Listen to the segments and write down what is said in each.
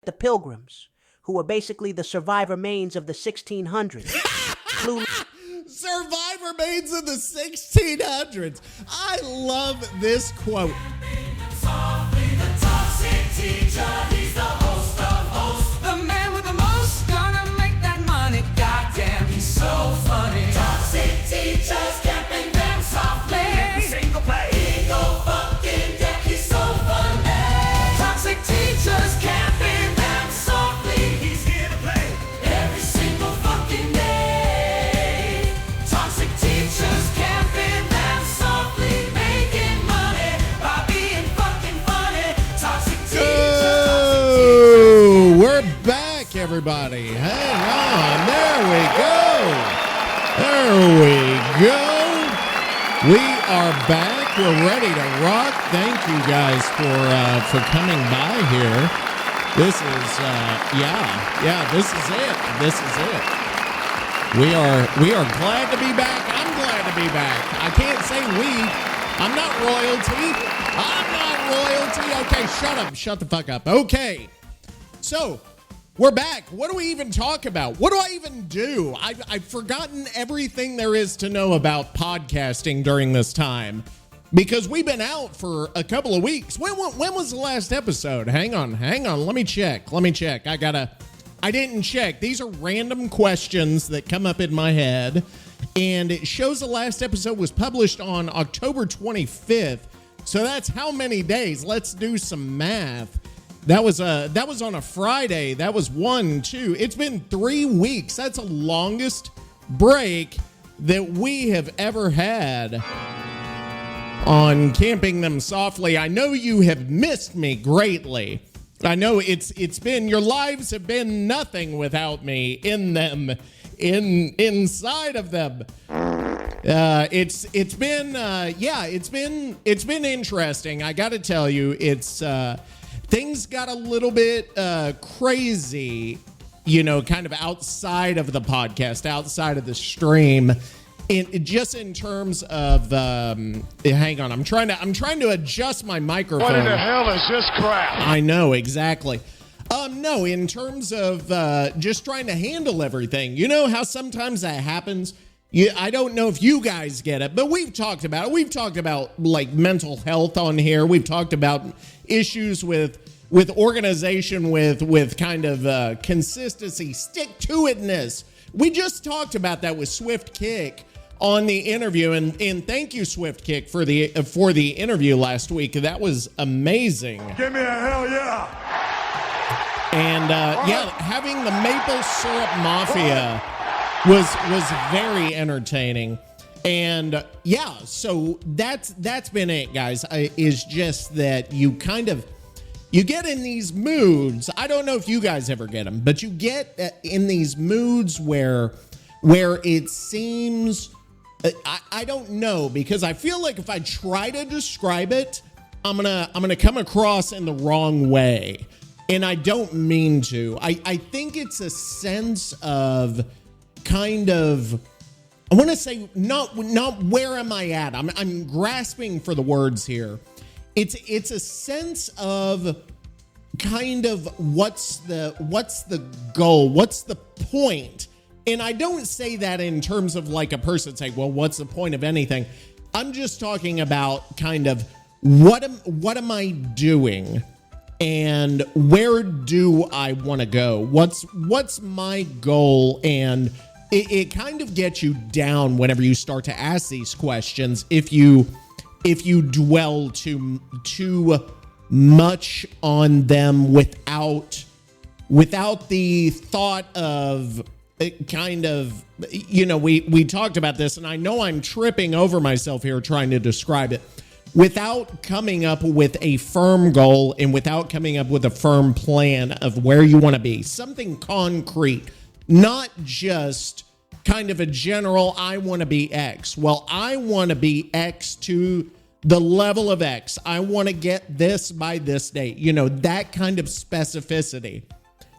the Pilgrims, who were basically the survivor mains of the 1600s. Survivor mains of the 1600s. I love this quote. The man with the most gonna make that money. Goddamn, he's so funny. Toxic teachers camping them softly. Single play. He go fucking deck. He's so funny. Toxic teachers camping them softly. He's here to play every single fucking day. Toxic teachers camping them softly, making money by being fucking funny. Toxic teachers. Oh, we're back, everybody. Hang on. There we go. There we go. We are back. We're ready to rock. Thank you guys for coming by here. This is this is it. This is it. We are glad to be back. I'm glad to be back. I can't say we. I'm not royalty. I'm not royalty. Okay, shut up. Shut the fuck up. Okay. So, we're back. What do we even talk about? What do I even do? I've forgotten everything there is to know about podcasting during this time because we've been out for a couple of weeks. When was the last episode? Hang on. Let me check. I didn't check. These are random questions that come up in my head, and it shows the last episode was published on October 25th. So that's how many days? Let's do some math. That was on a Friday. That was 1, 2. It's been 3 weeks. That's the longest break that we have ever had on Camping Them Softly. I know you have missed me greatly. I know it's been, your lives have been nothing without me in them, inside of them. It's been interesting. I got to tell you, things got a little bit crazy, kind of outside of the podcast, outside of the stream, in terms of. Hang on, I'm trying to adjust my microphone. What in the hell is this crap? I know exactly. No, in terms of just trying to handle everything. You know how sometimes that happens. I don't know if you guys get it, but we've talked about it. We've talked about like mental health on here. We've talked about issues with organization, with kind of consistency, stick-to-itness. We just talked about that with Swift Kick on the interview, and thank you, Swift Kick, for the interview last week. That was amazing. Give me a hell yeah! And having the Maple Syrup Mafia was very entertaining. And so that's been it, guys. Is just that you get in these moods. I don't know if you guys ever get them, but you get in these moods where it seems, I don't know, because I feel like if I try to describe it, I'm gonna come across in the wrong way, and I don't mean to. I think it's a sense of kind of, I want to say not where am I at? I'm grasping for the words here. It's a sense of kind of what's the goal? What's the point? And I don't say that in terms of like a person saying, well, what's the point of anything? I'm just talking about kind of what am I doing? And where do I want to go? What's my goal? And it kind of gets you down whenever you start to ask these questions. If you dwell too much on them without the thought of kind of, we talked about this, and I know I'm tripping over myself here trying to describe it, without coming up with a firm goal and without coming up with a firm plan of where you want to be, something concrete, not just kind of a general, I want to be X. Well, I want to be X to the level of X. I want to get this by this date, that kind of specificity.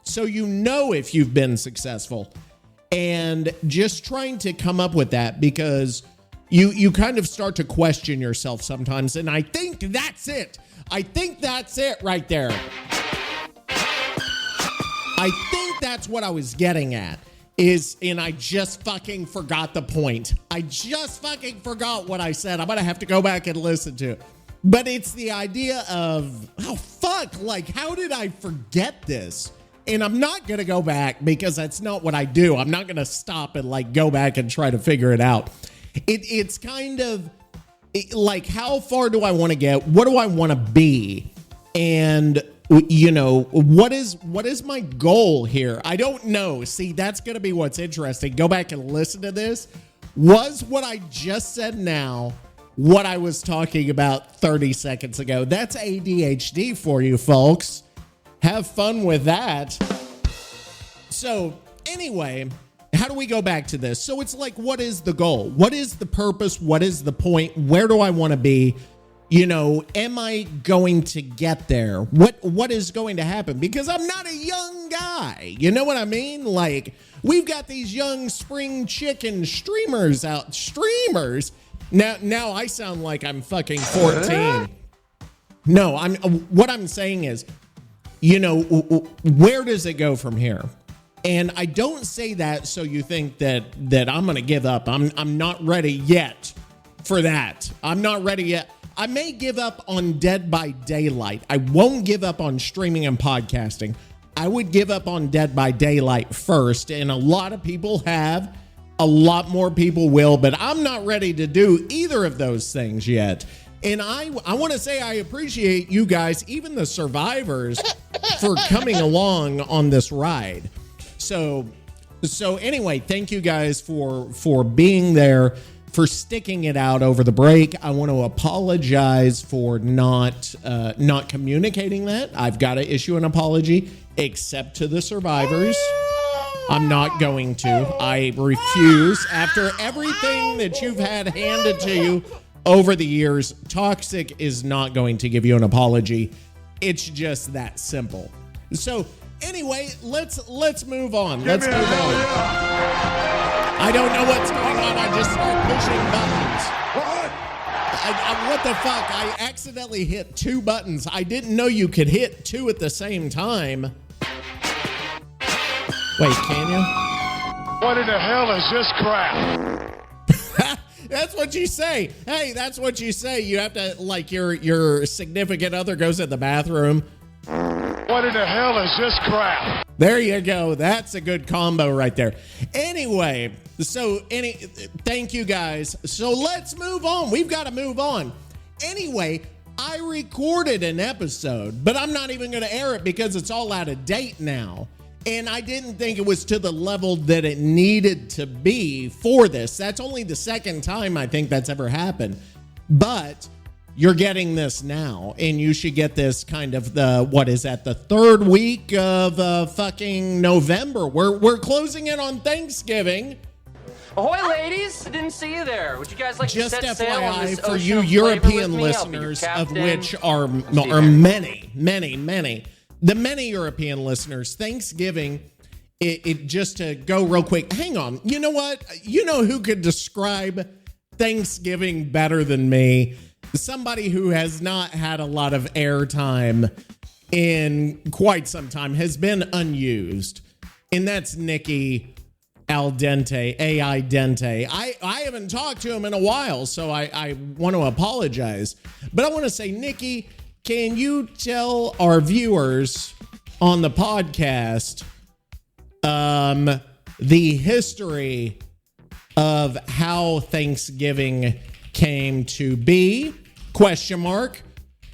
So if you've been successful, and just trying to come up with that, because you kind of start to question yourself sometimes. And I think that's it. I think that's it right there. I think that's what I was getting at. And I just fucking forgot the point. I just fucking forgot what I said. I'm going to have to go back and listen to it. But it's the idea of, oh, fuck, like, how did I forget this? And I'm not going to go back because that's not what I do. I'm not going to stop and, like, go back and try to figure it out. It's kind of like, how far do I want to get? What do I want to be? And you know, what is my goal here? I don't know. See, that's going to be what's interesting. Go back and listen to this. Was what I just said now what I was talking about 30 seconds ago? That's ADHD for you folks. Have fun with that. So anyway, how do we go back to this? So it's like, what is the goal? What is the purpose? What is the point? Where do I want to be? You know, am I going to get there? What is going to happen? Because I'm not a young guy. You know what I mean? Like, we've got these young spring chicken streamers out. Streamers? Now I sound like I'm fucking 14. No, what I'm saying is, you know, where does it go from here? And I don't say that so you think that I'm going to give up. I'm not ready yet for that. I'm not ready yet. I may give up on Dead by Daylight. I won't give up on streaming and podcasting. I would give up on Dead by Daylight first, and a lot of people have. A lot more people will, but I'm not ready to do either of those things yet. And I want to say I appreciate you guys, even the survivors, for coming along on this ride. So anyway, thank you guys for being there, for sticking it out over the break. I want to apologize for not communicating that. I've got to issue an apology, except to the survivors. I'm not going to. I refuse. After everything that you've had handed to you over the years, Toxic is not going to give you an apology. It's just that simple. So anyway, let's move on. Let's move on. I don't know what's going on. I just start pushing buttons. What the fuck? I accidentally hit 2 buttons. I didn't know you could hit 2 at the same time. Wait, can you? What in the hell is this crap? That's what you say. Hey, that's what you say. You have to, like, your significant other goes to the bathroom. What in the hell is this crap? There you go. That's a good combo right there. Anyway, thank you guys. So let's move on. We've got to move on. Anyway, I recorded an episode, but I'm not even going to air it because it's all out of date now. And I didn't think it was to the level that it needed to be for this. That's only the second time I think that's ever happened. But you're getting this now, and you should get this kind of the 3rd week of fucking November. We're closing in on Thanksgiving. Ahoy, ladies! I didn't see you there. Would you guys like Just to set sail on this FYI for ocean you of flavor European with me? I'll be your listeners, of captain. which are many. The many European listeners, Thanksgiving, it just to go real quick. Hang on. You know what? You know who could describe Thanksgiving better than me? Somebody who has not had a lot of airtime in quite some time, has been unused. And that's Nicky Al Dente, AI Dente. I haven't talked to him in a while, so I want to apologize. But I want to say, Nicky, can you tell our viewers on the podcast the history of how Thanksgiving came to be? ?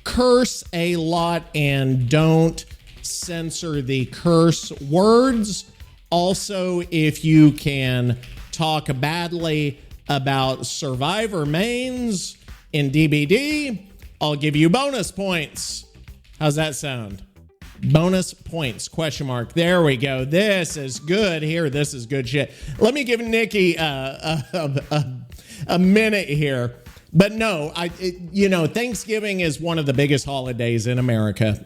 Curse a lot and don't censor the curse words. Also, if you can talk badly about Survivor mains in DBD, I'll give you bonus points. How's that sound? Bonus points, ? There we go. This is good here. This is good shit. Let me give Nicky a minute here. But no, Thanksgiving is one of the biggest holidays in America.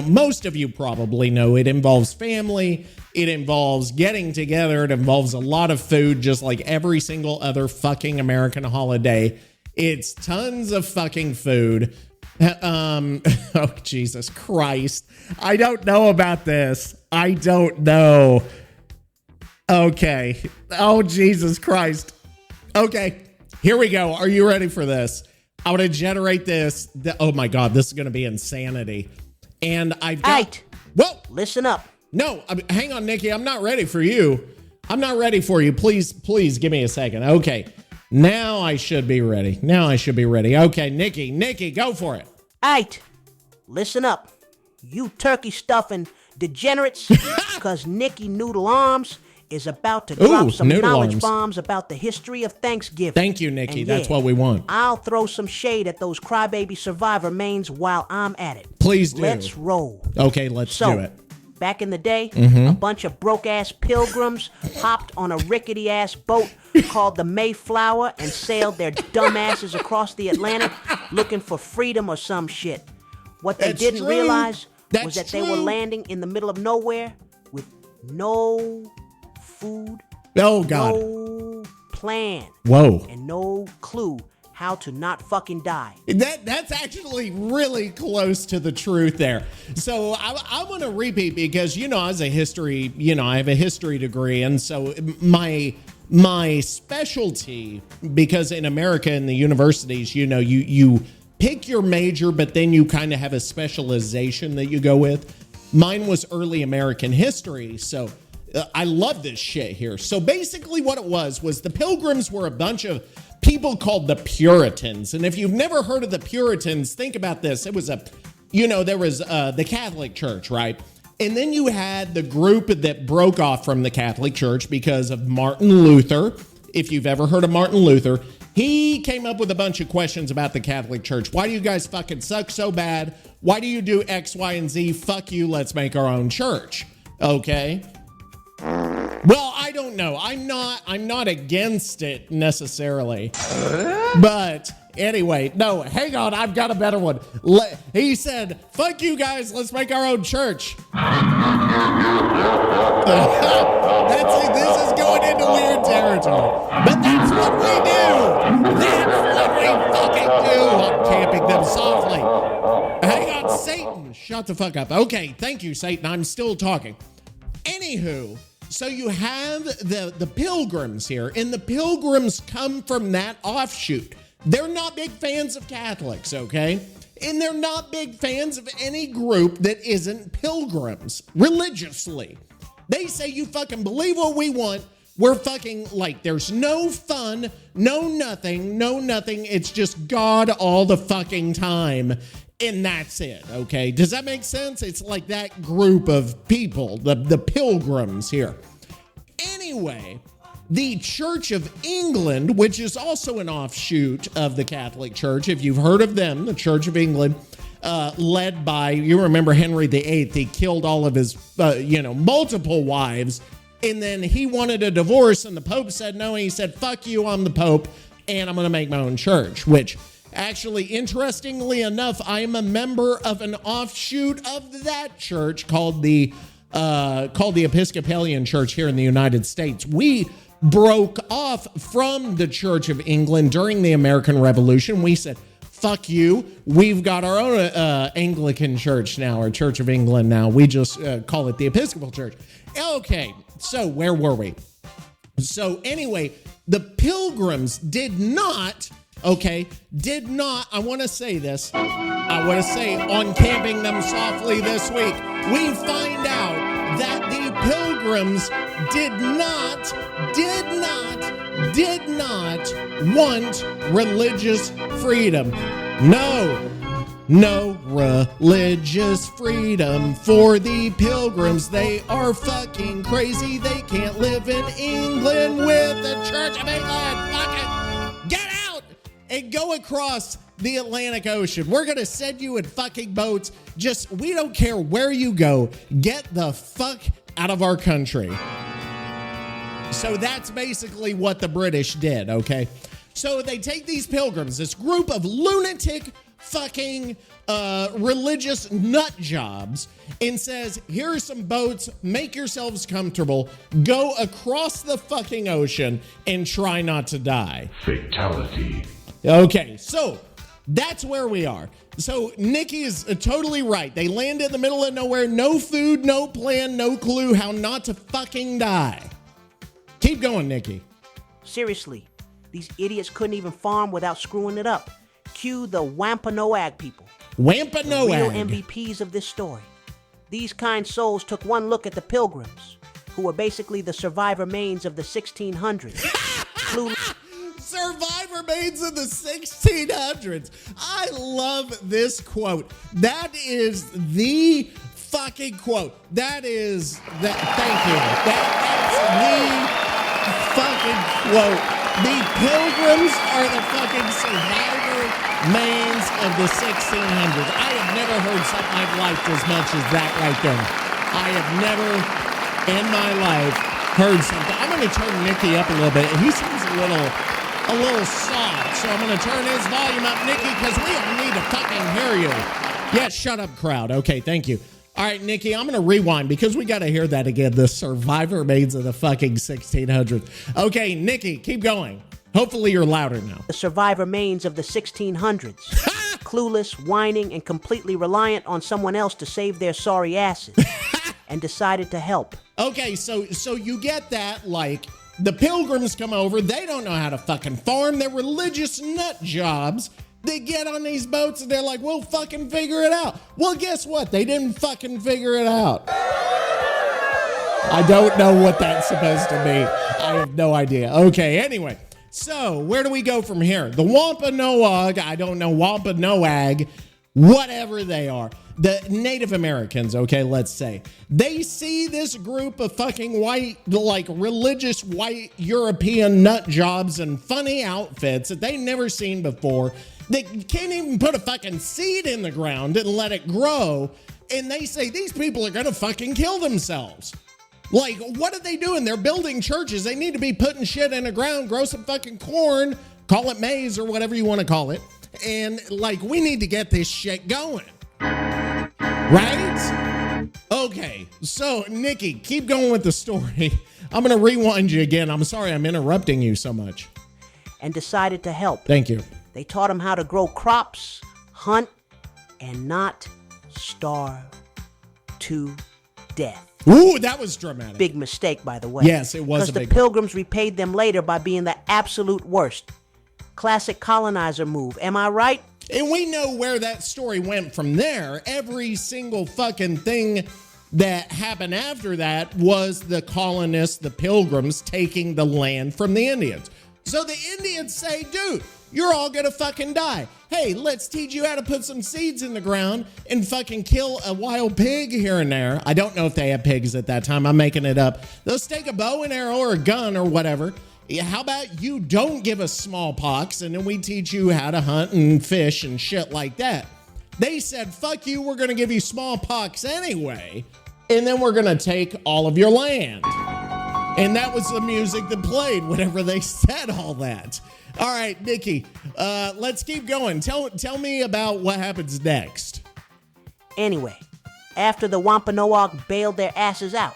Most of you probably know it involves family. It involves getting together. It involves a lot of food, just like every single other fucking American holiday. It's tons of fucking food. Oh, Jesus Christ. I don't know about this. I don't know. Okay. Oh, Jesus Christ. Okay. Here we go. Are you ready for this? I'm going to generate this. Oh, my God. This is going to be insanity. And I've got... Right. Whoa. Listen up. No. Hang on, Nikki. I'm not ready for you. I'm not ready for you. Please give me a second. Okay. Now I should be ready. Okay, Nikki, go for it. Aight, listen up, you turkey stuffing degenerates, because Nicky Noodle Arms is about to drop some Noodle knowledge Arms. bombs about the history of Thanksgiving. Thank you, Nikki. And That's what we want. I'll throw some shade at those crybaby survivor mains while I'm at it. Please do. Let's roll. Okay, let's do it. Back in the day, Mm-hmm. a bunch of broke-ass pilgrims hopped on a rickety-ass boat called the Mayflower and sailed their dumb asses across the Atlantic looking for freedom or some shit. What they That's didn't true. realize That's was that they were true. landing in the middle of nowhere with no food, Oh, God. no plan, Whoa. and no clue how to not fucking die. That's actually really close to the truth there. So I want to repeat because, as a history, I have a history degree. And so my specialty, because in America in the universities, you pick your major, but then you kind of have a specialization that you go with. Mine was early American history. So I love this shit here. So basically what it was the Pilgrims were a bunch of people called the Puritans. And if you've never heard of the Puritans, think about this. It was there was the Catholic Church, right? And then you had the group that broke off from the Catholic Church because of Martin Luther. If you've ever heard of Martin Luther, he came up with a bunch of questions about the Catholic Church. Why do you guys fucking suck so bad? Why do you do X, Y, and Z? Fuck you, let's make our own church. Okay? Well, I don't know. I'm not against it necessarily. But anyway, no, hang on. I've got a better one. He said, fuck you guys. Let's make our own church. This is going into weird territory. But that's what we do. That's what we fucking do. I'm camping them softly. Hang on, Satan. Shut the fuck up. Okay, thank you, Satan. I'm still talking. Anywho, so you have the Pilgrims here, and the Pilgrims come from that offshoot. They're not big fans of Catholics, okay? And they're not big fans of any group that isn't Pilgrims, religiously. They say you fucking believe what we want. We're fucking there's no fun, no nothing. It's just God all the fucking time. And that's it, okay? Does that make sense? It's like that group of people, the Pilgrims here. Anyway, the Church of England, which is also an offshoot of the Catholic Church, if you've heard of them, the Church of England, led by, you remember Henry VIII, he killed all of his, multiple wives, and then he wanted a divorce, and the Pope said no, and he said, fuck you, I'm the Pope, and I'm going to make my own church, which... Actually, interestingly enough, I am a member of an offshoot of that church called the Episcopalian Church here in the United States. We broke off from the Church of England during the American Revolution. We said, fuck you. We've got our own Anglican church now, or Church of England now. We just call it the Episcopal Church. Okay, so where were we? So anyway, the Pilgrims did not, I want to say this. I want to say on Camping Them Softly this week, we find out that the Pilgrims did not want religious freedom. No religious freedom for the Pilgrims. They are fucking crazy. They can't live in England with the Church of England. Fucking get out and go across the Atlantic Ocean. We're going to send you in fucking boats. We don't care where you go. Get the fuck out of our country. So that's basically what the British did, okay? So they take these Pilgrims, this group of lunatic fucking religious nut jobs, and says, here are some boats, make yourselves comfortable, go across the fucking ocean and try not to die. Fatality. Okay, so that's where we are. So Nicky is totally right. They land in the middle of nowhere. No food, no plan, no clue how not to fucking die. Keep going, Nicky. Seriously, these idiots couldn't even farm without screwing it up. Cue the Wampanoag people. Real Wampanoag. MVPs of this story. These kind souls took one look at the Pilgrims, who were basically the survivor mains of the 1600s. Survivor maids of the 1600s. I love this quote. That is the fucking quote. That is that. Thank you. That's the fucking quote. The Pilgrims are the fucking survivor mains of the 1600s. I have never heard something I've liked as much as that right there. I have never in my life heard something. I'm going to turn Nicky up a little bit. He seems a little soft, so I'm going to turn his volume up, Nicky, because we don't need to fucking hear you. Yeah, shut up, crowd. Okay, thank you. All right, Nicky, I'm going to rewind because we got to hear that again. The survivor maids of the fucking 1600s. Okay, Nicky, keep going. Hopefully you're louder now. The survivor mains of the 1600s. Clueless, whining, and completely reliant on someone else to save their sorry asses. And decided to help. Okay, so you get that, like, the Pilgrims come over. They don't know how to fucking farm. They're religious nut jobs. They get on these boats and they're like, we'll fucking figure it out. Well, guess what? They didn't fucking figure it out. I don't know what that's supposed to mean. I have no idea. Okay, anyway. So, where do we go from here? The Wampanoag, I don't know, Wampanoag, whatever they are. The Native Americans, okay, let's say. They see this group of fucking white, like religious white European nut jobs and funny outfits that they've never seen before. They can't even put a fucking seed in the ground and let it grow. And they say these people are gonna fucking kill themselves. Like, what are they doing? They're building churches. They need to be putting shit in the ground, grow some fucking corn, call it maize or whatever you want to call it. And, like, we need to get this shit going. Right? Okay, so, Nicky, keep going with the story. I'm going to rewind you again. I'm sorry I'm interrupting you so much. And decided to help. Thank you. They taught them how to grow crops, hunt, and not starve to death. Ooh, that was dramatic. Big mistake, by the way. Yes, it was a big because the Pilgrims repaid them later by being the absolute worst. Classic colonizer move, am I right? And we know where that story went from there. Every single fucking thing that happened after that was the colonists, the Pilgrims, taking the land from the Indians. So the Indians say, dude, you're all gonna fucking die. Hey, let's teach you how to put some seeds in the ground and fucking kill a wild pig here and there. I don't know if they had pigs at that time. I'm making it up. Let's take a bow and arrow or a gun or whatever. How about you don't give us smallpox and then we teach you how to hunt and fish and shit like that. They said, fuck you, we're gonna give you smallpox anyway, and then we're gonna take all of your land. And that was the music that played whenever they said all that. All right, Nicky, let's keep going. Tell me about what happens next. Anyway, after the Wampanoag bailed their asses out,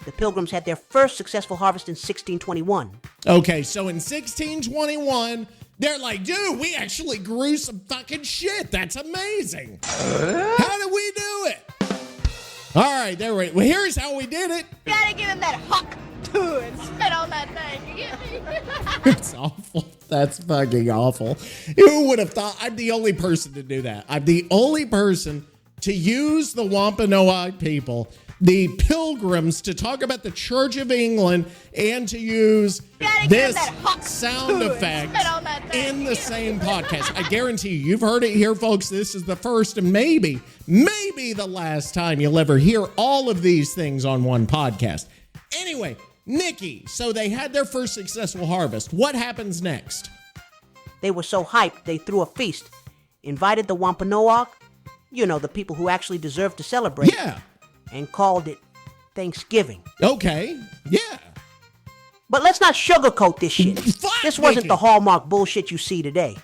the Pilgrims had their first successful harvest in 1621. Okay, so in 1621, they're like, dude, we actually grew some fucking shit. That's amazing. How did we do it? All right, there we go. Well, here's how we did it. You gotta give him that huck to it. Spit on that thing. You get me? It's awful. That's fucking awful. Who would have thought? I'm the only person to do that. I'm the only person to use the Wampanoag people, the Pilgrims, to talk about the Church of England and to use this sound effect in the same podcast. I guarantee you, you've heard it here, folks. This is the first and maybe the last time you'll ever hear all of these things on one podcast. Anyway, Nicky, so they had their first successful harvest. What happens next? They were so hyped, they threw a feast, invited the Wampanoag, you know, the people who actually deserve to celebrate. Yeah. And called it Thanksgiving. Okay, yeah. But let's not sugarcoat this shit. This wasn't Nicky. the Hallmark bullshit you see today.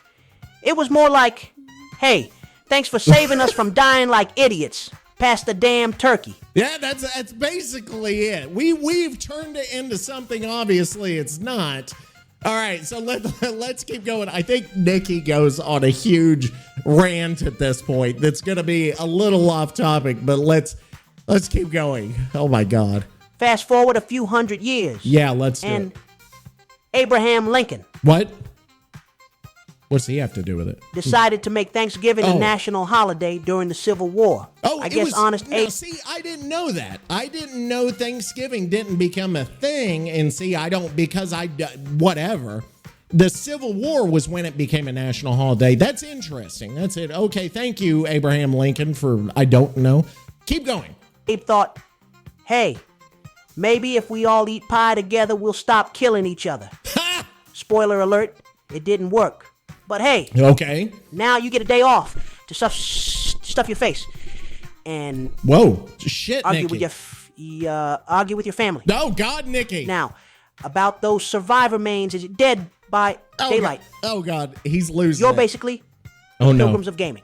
It was more like, hey, thanks for saving us from dying like idiots. Pass the damn turkey. Yeah, that's basically it. We've turned it into something obviously it's not. All right, so let's keep going. I think Nicky goes on a huge rant at this point. That's going to be a little off topic, but let's keep going. Oh my God. Fast forward a few hundred years. Yeah, let's do And it. Abraham Lincoln What? What's he have to do with it? decided to make Thanksgiving Oh. a national holiday during the Civil War. I it guess was, honest now, Abe. see, I didn't know that. I didn't know Thanksgiving didn't become a thing. And see, I don't, because whatever. The Civil War was when it became a national holiday. That's interesting. That's it. Okay, thank you, Abraham Lincoln, for, I don't know. Keep going. Abe thought, hey, maybe if we all eat pie together, we'll stop killing each other. Ha! Spoiler alert, it didn't work. But hey, Okay. now you get a day off to stuff your face and Whoa. Shit, argue Nicky. argue with your family. Oh, God, Nicky. Now, about those survivor mains, is it dead by daylight? God. Oh, God. He's losing You're it. basically Oh, no. pilgrims of gaming.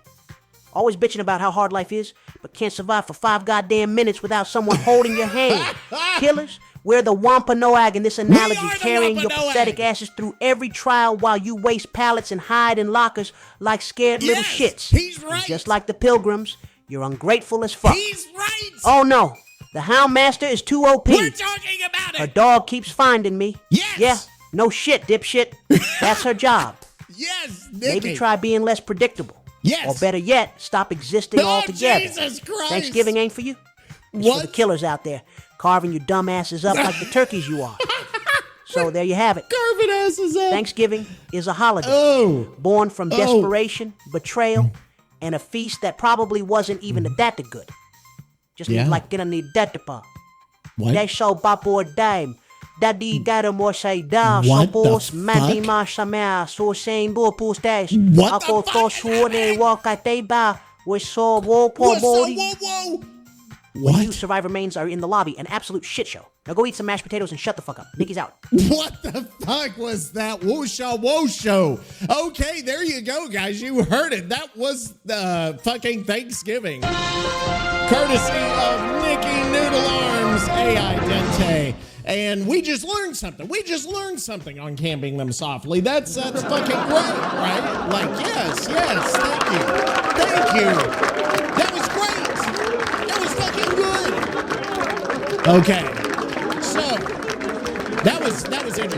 Always bitching about how hard life is, but can't survive for 5 goddamn minutes without someone holding your hand. Killers, we're the Wampanoag in this analogy, are the carrying your Wampanoag. pathetic asses through every trial while you waste pallets and hide in lockers like scared little Yes, shits. he's And right. just like the pilgrims, you're ungrateful as fuck. He's right. Oh no, the Houndmaster is too OP. We're talking about Her it. dog keeps finding me. Yes. Yeah, no shit, dipshit. That's her job. Yes, Nicky. Maybe try being less predictable. Yes. Or better yet, stop existing Oh, altogether. Jesus Christ. Thanksgiving ain't for you. It's What? for the killers out there, carving your dumb asses up like the turkeys you are. So there you have it. Carving asses up. Thanksgiving is a holiday. Oh. Born from Oh. desperation, betrayal, and a feast that probably wasn't even that good. Just Yeah. like gonna need that pa. What? They show bapo dime. Daddy got mo say da What the suppose madi fuck? ma samea so saying bo postage. What the Ako fuck to is sure they happening? walk at they ba we so wo po What's body. whoa? You What? survivor mains are in the lobby, an absolute shit show. Now go eat some mashed potatoes and shut the fuck up. Nicky's out. What the fuck was that? Whoosha. Okay, there you go, guys. You heard it. That was the fucking Thanksgiving. Courtesy of Nicky Noodle Arms AI Dente. And we just learned something. We just learned something on Camping Them Softly. That's fucking great, right? Like, yes. Thank you. That was great. That was fucking good. Okay. So, that was it.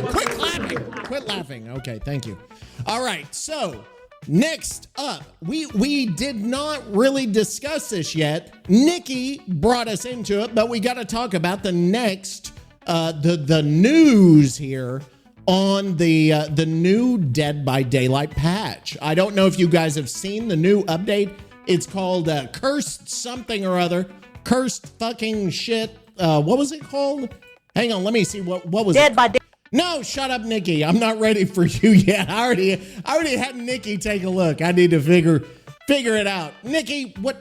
Quit laughing. Okay, thank you. All right. So, next up, we did not really discuss this yet. Nicky brought us into it, but we got to talk about the next the news here on the new Dead by Daylight patch. I don't know if you guys have seen the new update. It's called Cursed something or other. Cursed fucking shit. What was it called? Hang on, let me see what was Dead it? by day. No, shut up, Nicky. I'm not ready for you yet. I already had Nicky take a look. I need to figure it out. Nicky, what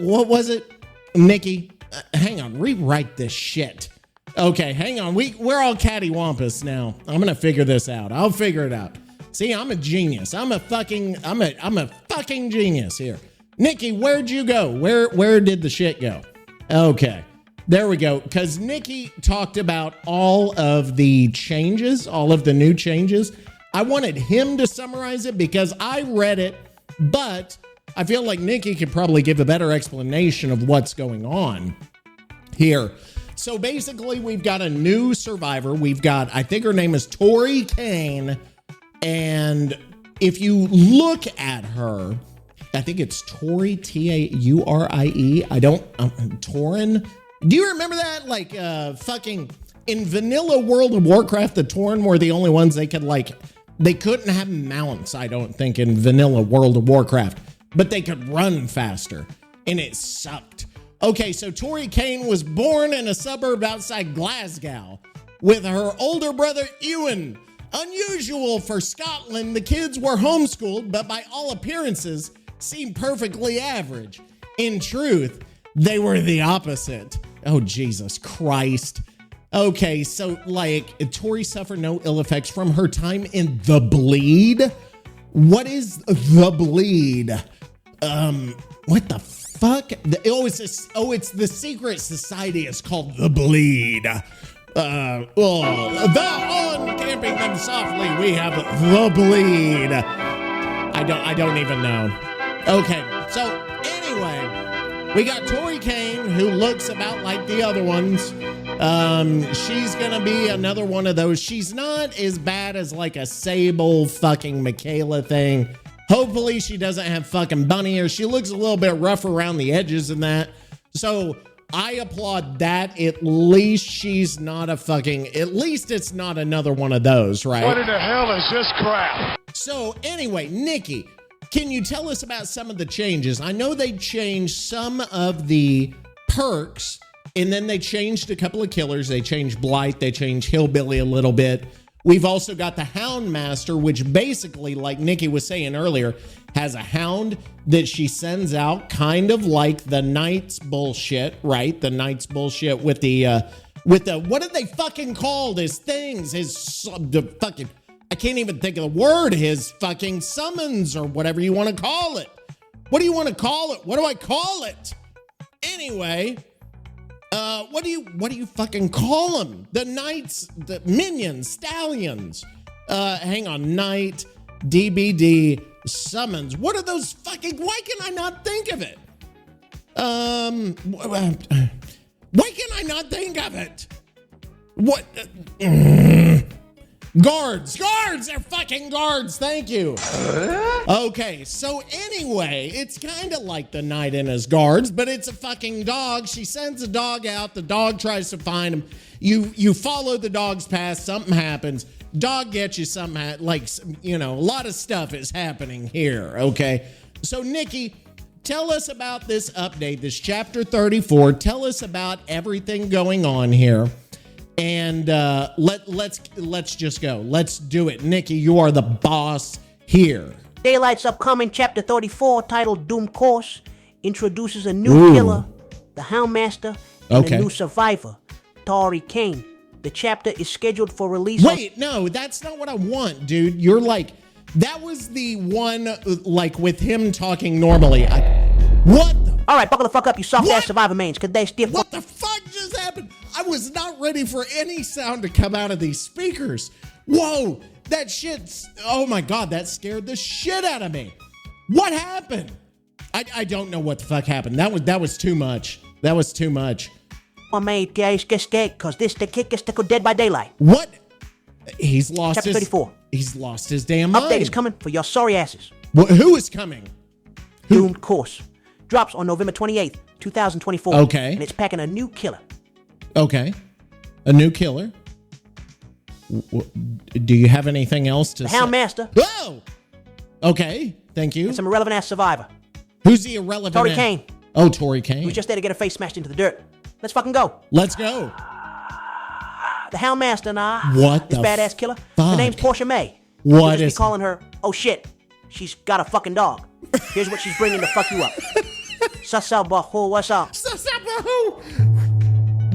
was it? Nicky, hang on. Rewrite this shit. Okay, hang on. We're all cattywampus now. I'm gonna figure this out. I'll figure it out. See, I'm a genius. I'm a fucking genius here. Nicky, where'd you go? Where did the shit go? Okay. There we go. Because Nicky talked about all of the changes, all of the new changes. I wanted him to summarize it because I read it, but I feel like Nicky could probably give a better explanation of what's going on here. So basically, we've got a new survivor. We've got, I think her name is Tori Kane. And if you look at her, I think it's Tori, Taurie. I don't, Torin. Do you remember that? Like, fucking in vanilla World of Warcraft, the Tauren were the only ones they couldn't have mounts, I don't think, in vanilla World of Warcraft, but they could run faster, and it sucked. Okay, so Tori Kane was born in a suburb outside Glasgow with her older brother, Ewan. Unusual for Scotland, the kids were homeschooled, but by all appearances, seemed perfectly average. In truth, they were the opposite. Oh, Jesus Christ. Okay, so, like, Tori suffered no ill effects from her time in the Bleed. What is the Bleed? What the fuck? It's the secret society is called the Bleed. On Camping Them Softly, we have The Bleed. I don't even know. Okay, so anyway, we got Tori Kane, who looks about like the other ones. She's gonna be another one of those. She's not as bad as like a Sable fucking Michaela thing. Hopefully she doesn't have fucking bunny hair. She looks a little bit rough around the edges and that. So I applaud that. At least she's not at least it's not another one of those, right? What in the hell is this crap? So anyway, Nicky, can you tell us about some of the changes? I know they changed some of the perks, and then they changed a couple of killers. They changed Blight, they changed Hillbilly a little bit. We've also got the Houndmaster, which basically, like Nicky was saying earlier, has a hound that she sends out, kind of like the Knights bullshit, right? The Knights bullshit with the what are they fucking called? His things, the fucking, I can't even think of the word, his fucking summons or whatever you want to call it. What do you want to call it? What do I call it? Anyway, what do you fucking call them? The knights, the minions, stallions. Hang on, knight, DBD, summons. What are those fucking? Why can I not think of it? Why can I not think of it? What? Guards, they're fucking guards. Thank you. Okay, so anyway, it's kind of like the knight and his guards, but it's a fucking dog. She sends a dog out. The dog tries to find him. You follow the dog's path. Something happens. Dog gets you somehow. Like, a lot of stuff is happening here. Okay, so Nicky, tell us about this update. This chapter 34. Tell us about everything going on here. And let's just go. Let's do it. Nicky, you are the boss here. Daylight's upcoming chapter 34, titled Doom Course, introduces a new killer, the Houndmaster, and a new survivor, Tori Kane. The chapter is scheduled for release. Wait, no, that's not what I want, dude. You're like, that was the one, like, with him talking normally. What the? All right, buckle the fuck up, you soft-ass survivor mains, because they still... What the fuck just happened? I was not ready for any sound to come out of these speakers. Whoa, that shit, oh my God, that scared the shit out of me. What happened? I don't know what the fuck happened. That was too much. That was too much. My mate, guys, get scared, because this the kick is tickled dead by daylight. What? He's lost chapter 34. He's lost his damn mind. Update is coming for your sorry asses. Who is coming? Doomed Course. Drops on November 28th, 2024. Okay. And it's packing a new killer. Okay. A new killer. Do you have anything else to say? Houndmaster. Whoa! Okay, thank you. And some irrelevant ass survivor. Who's the irrelevant? Tori Kane. Oh, Tori Kane. Who's just there to get her face smashed into the dirt. Let's fucking go. Let's go. The Houndmaster and I. What this the badass killer. fuck? Her name's Portia May. What we'll just is? be calling her, oh shit, she's got a fucking dog. Here's what she's bringing to fuck you up. Sasabahu, what's up? Sasabahu!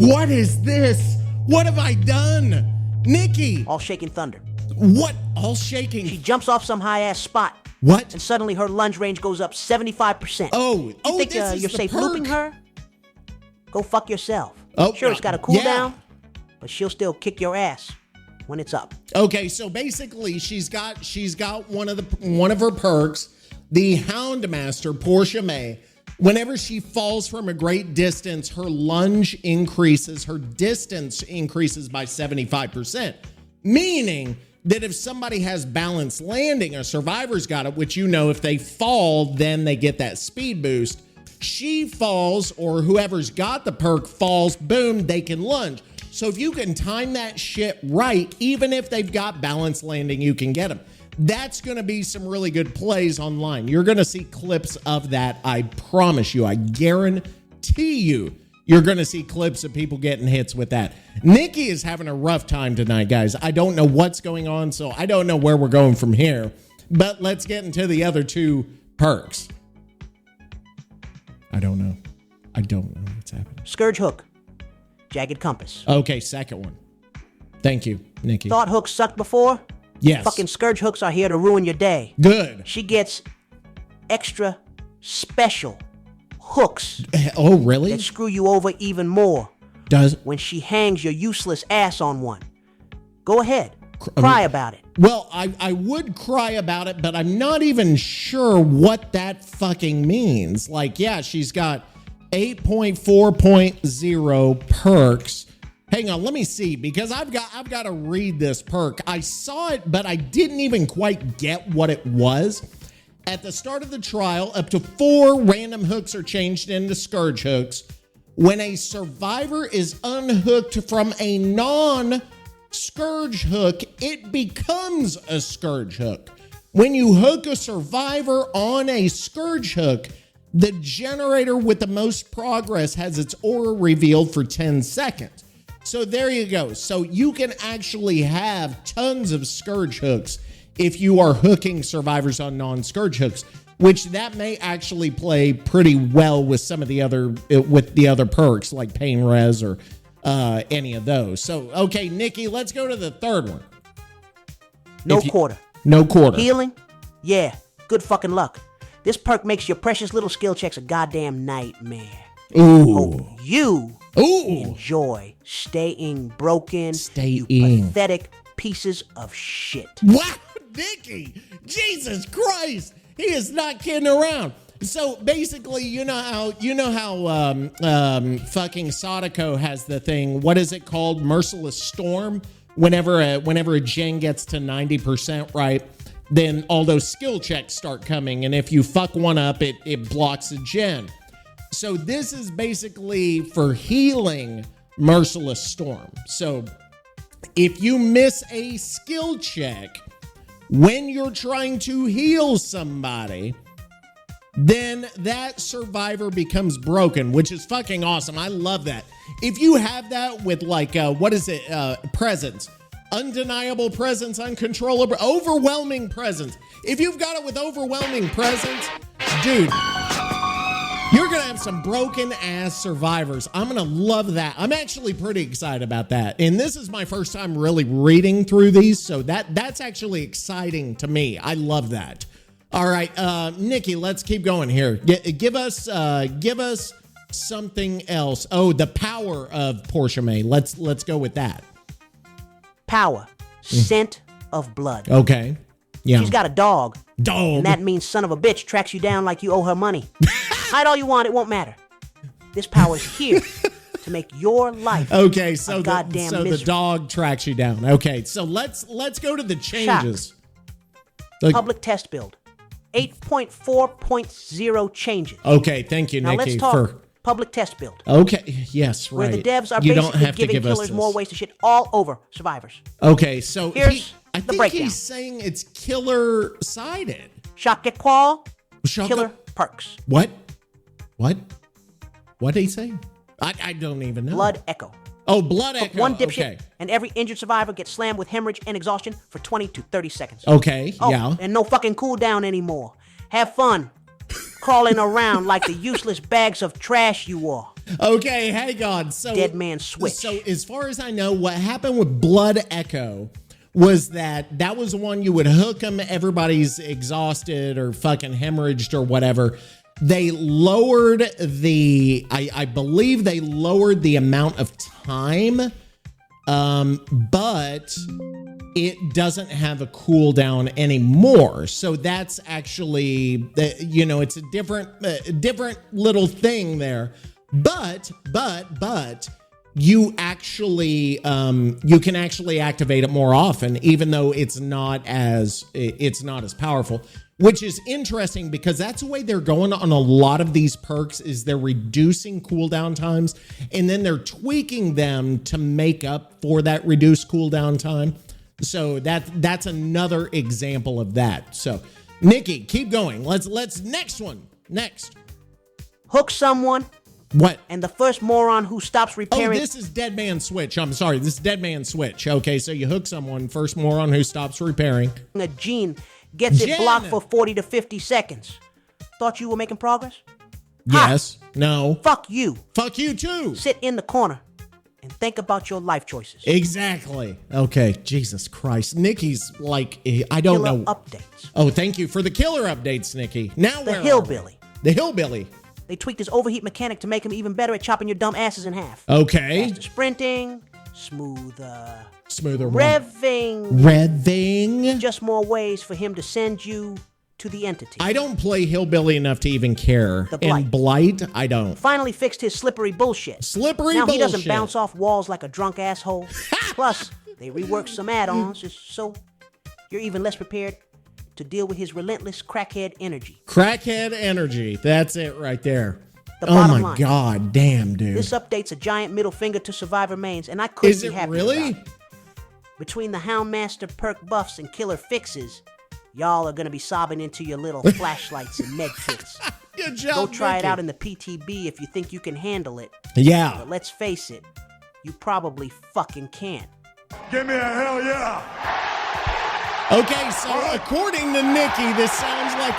What is this? What have I done? Nicky! All shaking thunder. What? All shaking? She jumps off some high-ass spot. What? And suddenly her lunge range goes up 75%. Oh, you think this is you're the safe perk? looping her? Go fuck yourself. Oh, sure, it's got a cooldown, but she'll still kick your ass when it's up. Okay, so basically she's got one of her perks, the Houndmaster, Portia May. Whenever she falls from a great distance, her lunge increases, her distance increases by 75%. Meaning that if somebody has balanced landing, a survivor's got it, which if they fall, then they get that speed boost. She falls, or whoever's got the perk falls, boom, they can lunge. So if you can time that shit right, even if they've got balanced landing, you can get them. That's going to be some really good plays online. You're going to see clips of that. I promise you. I guarantee you, you're going to see clips of people getting hits with that. Nicky is having a rough time tonight, guys. I don't know what's going on, so I don't know where we're going from here. But let's get into the other two perks. I don't know. I don't know what's happening. Scourge Hook. Jagged Compass. Okay, second one. Thank you, Nicky. Thought hooks sucked before? Yes. Fucking Scourge Hooks are here to ruin your day. Good. She gets extra special hooks Oh, really? that screw you over even more. Does when she hangs your useless ass on one. Go ahead. Cry about it. Well, I would cry about it, but I'm not even sure what that fucking means. Like, yeah, she's got 8.4.0 perks. Hang on, let me see, because I've got to read this perk. I saw it, but I didn't even quite get what it was. At the start of the trial, up to 4 random hooks are changed into scourge hooks. When a survivor is unhooked from a non-scourge hook, it becomes a scourge hook. When you hook a survivor on a scourge hook, the generator with the most progress has its aura revealed for 10 seconds. So there you go. So you can actually have tons of scourge hooks if you are hooking survivors on non-scourge hooks, which that may actually play pretty well with some of the other perks like pain res or any of those. So, okay, Nikki, let's go to the third one. No quarter. No quarter. Healing? Yeah, good fucking luck. This perk makes your precious little skill checks a goddamn nightmare. Ooh. Hope you enjoy staying broken, you pathetic pieces of shit. Wow, Nicky! Jesus Christ! He is not kidding around. So basically, you know how fucking Sadako has the thing. What is it called? Merciless Storm. Whenever a gen gets to 90%, right, then all those skill checks start coming, and if you fuck one up, it blocks a gen. So this is basically for healing Merciless Storm. So if you miss a skill check when you're trying to heal somebody, then that survivor becomes broken, which is fucking awesome. I love that. If you have that with presence, undeniable presence, uncontrollable, overwhelming presence. If you've got it with overwhelming presence, dude, you're going to have some broken ass survivors. I'm going to love that. I'm actually pretty excited about that. And this is my first time really reading through these. So that's actually exciting to me. I love that. All right, Nikki, let's keep going here. Give us something else. Oh, the power of Portia May. Let's go with that. Power. Scent of blood. Okay. Yeah. She's got a dog. Dog. And that means son of a bitch tracks you down like you owe her money. Hide all you want, it won't matter. This power is here to make your life so goddamn the dog tracks you down. Okay, so let's go to the changes. Public test build. 8.4.0 changes. Okay, thank you, Nikki. Now let's talk public test build. Okay, yes, right. Where the devs are basically giving killers more ways to shit all over survivors. Okay, so here's I the think breakdown. He's saying it's killer-sided. Shaka Qual, killer perks. What? What did he say? I don't even know. Blood Echo. Oh, Blood Echo. One dipshit, okay. and every injured survivor gets slammed with hemorrhage and exhaustion for 20 to 30 seconds. Okay, oh, yeah. And no fucking cooldown anymore. Have fun crawling around like the useless bags of trash you are. Okay, hang on. So Dead man switch. So as far as I know, what happened with Blood Echo was that was the one you would hook them, everybody's exhausted or fucking hemorrhaged or whatever. They lowered I believe they lowered the amount of time, but it doesn't have a cooldown anymore. So that's actually, it's a different little thing there. But you actually, you can actually activate it more often, even though it's not as powerful. Which is interesting because that's the way they're going on a lot of these perks is they're reducing cooldown times and then they're tweaking them to make up for that reduced cooldown time. So that's another example of that. So Nikki, keep going. Let's next one. Next. Hook someone. What? And the first moron who stops repairing. Oh, this is Dead Man Switch. I'm sorry. This is Dead Man Switch. Okay, so you hook someone, first moron who stops repairing. A gene gets it blocked for 40 to 50 seconds. Thought you were making progress? Yes. Ha. No. Fuck you. Fuck you too. Sit in the corner and think about your life choices. Exactly. Okay. Jesus Christ. Nikki's like, I don't killer know. Updates. Oh, thank you for the killer updates, Nikki. Now the hillbilly. The hillbilly. They tweaked his overheat mechanic to make him even better at chopping your dumb asses in half. Okay. Faster sprinting, smoother Revving. just more ways for him to send you to the entity. I don't play Hillbilly enough to even care. The Blight. And Blight, I don't. Finally fixed his slippery bullshit. Now He doesn't bounce off walls like a drunk asshole. Plus, they reworked some add-ons so you're even less prepared to deal with his relentless crackhead energy. Crackhead energy. That's it right there. The Oh bottom my line. God, damn, dude. This update's a giant middle finger to Survivor mains, and I couldn't Is be it happier really? about it. Between the Houndmaster perk buffs and killer fixes, y'all are gonna be sobbing into your little flashlights and med kits. Good job, Go try it Nicky. out in the PTB if you think you can handle it. Yeah. But let's face it, you probably fucking can't. Give me a hell yeah. Okay, so according to Nicky, this sounds like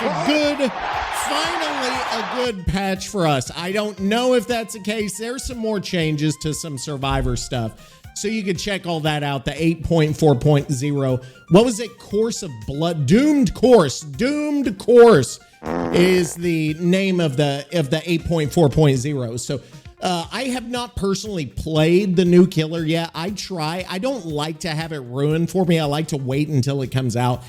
finally a good patch for us. I don't know if that's the case. There's some more changes to some Survivor stuff. So you can check all that out, the 8.4.0. What was it? Course of Blood? Doomed Course is the name of the 8.4.0. So I have not personally played the new killer yet. I try. I don't like to have it ruined for me. I like to wait until it comes out.